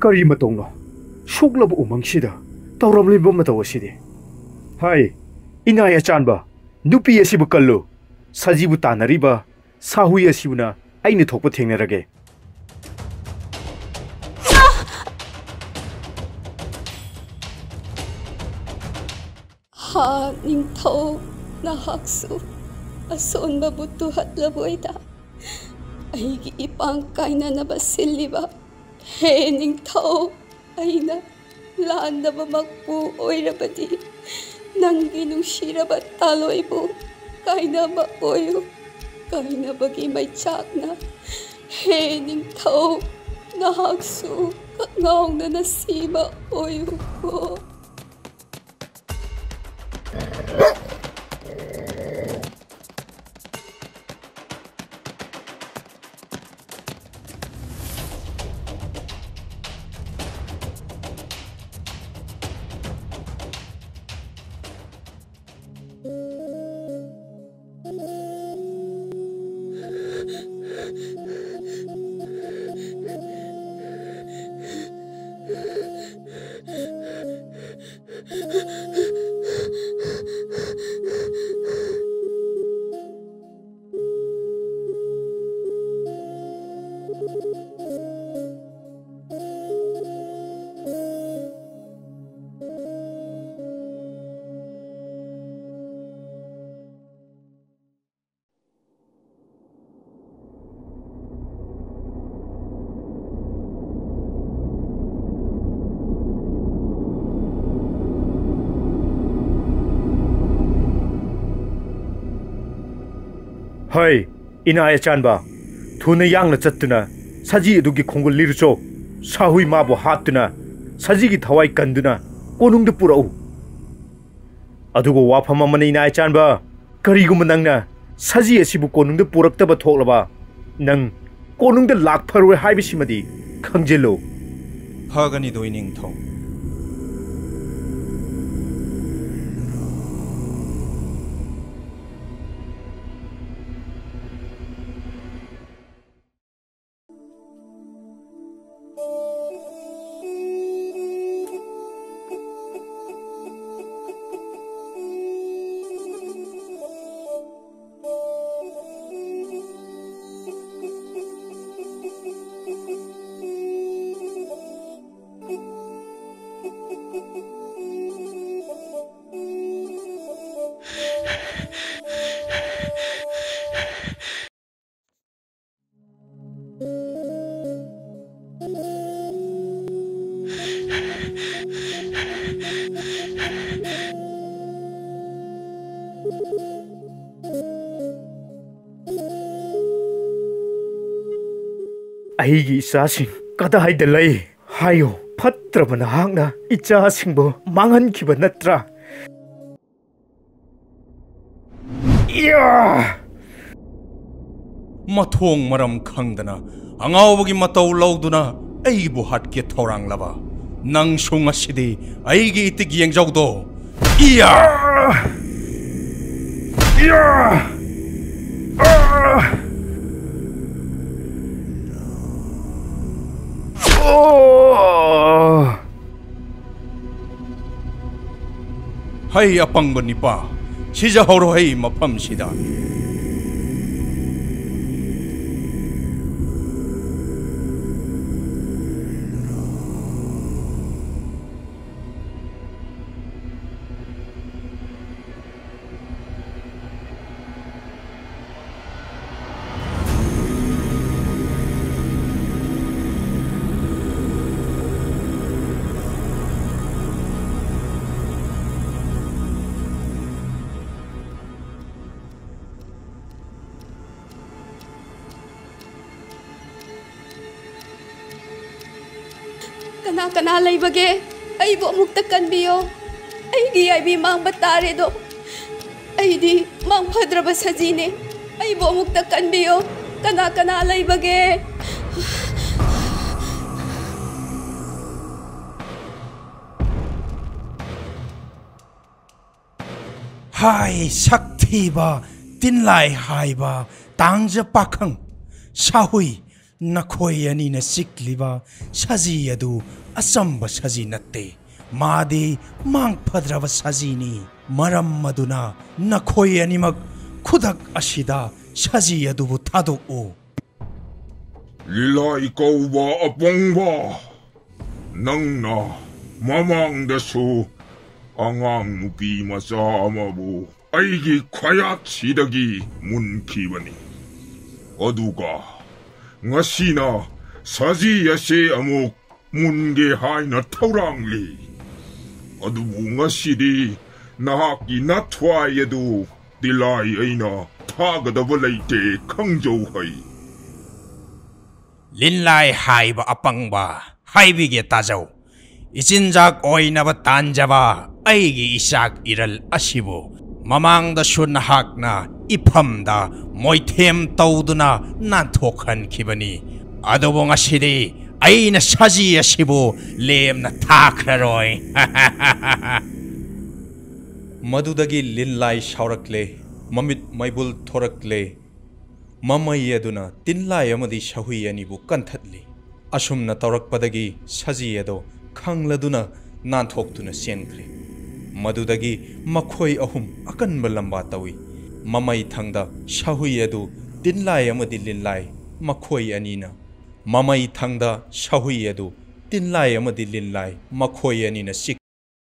Kari matongno suklab umangsida tawramliba matawasidi hai inaya chanba nupi asibu kallu sajibu tanariba sahui asibuna aini thokpa thengnarage ha ningthau nahaksu asonba butu hatlaboida aigi ipang kaina na basiliba he ningthau aina landaba makpu oirabadi nangi nungshiraba taloibu kainaba oyu kainabagi maichakna he ningthau nahaksu kakngawna nasiba oyu ko hai inaya chanba thuna yangna chattuna saji adugi khongol lirucho sahui mabu hatuna saji gi thawai kanduna konung de purau adugo wafama mani inaya chanba karigum nangna saji asibu konung de puraktaba thoklaba nang konung de lak pharoi haibisimadi khangjelo phagani doining thong aigi isasing kadai lay hayo phatrabana hangna ichasingbo mangan khiba natra ya mathong maram khangdana angawgi mataw lawduna aibu hatke thorang laba nang sunga sidi aigi itig yengjawdo iya ya hai apangba nipa sija horo hai mafam sida kana kana laibage aibo amukta kanbiyo aigi aibi mangba tare do aidi mang phadraba sajine aibo amukta kanbiyo kana kana laibage hai sakthi ba tinlai hai ba tangja pakhang sahui nakhoi ani na sikliba saji adu asamba saji natte madi mang phadraba saji ni maram maduna nakhoi ani mak khudak ashida saji adu bu thadu o LAI kauba apongba nangna mamang dasu angang nupi macha amabu aigi khwayat sidagi munkibani aduga ngasina saji ase amuk munge haina thaurangli adubu ngasidi nahaki nathwai adu dilai aina thagadaba leite khangjau hai LIN LAI haiba apangba haibige tajau ichinjak oinaba tanjaba aigi isak iral asibu mamang da shun hakna ifamda moithem tawduna nanthokhan khibani adobo ngasidi aina saji asibu lemna thakhraroi madudagi LIN LAI shaurakle mamit maibul thorakle mamai aduna tinlai amadi shahui anibu kanthatli asumna tawrakpadagi saji ado khangladuna nanthokduna senkre madudagi makhoi ahum akanba lamba tawi mamai thangda shahui adu tinlai amadi LIN LAI makhoi anina mamai thangda shahui adu tinlai amadi LIN LAI makhoi anina sik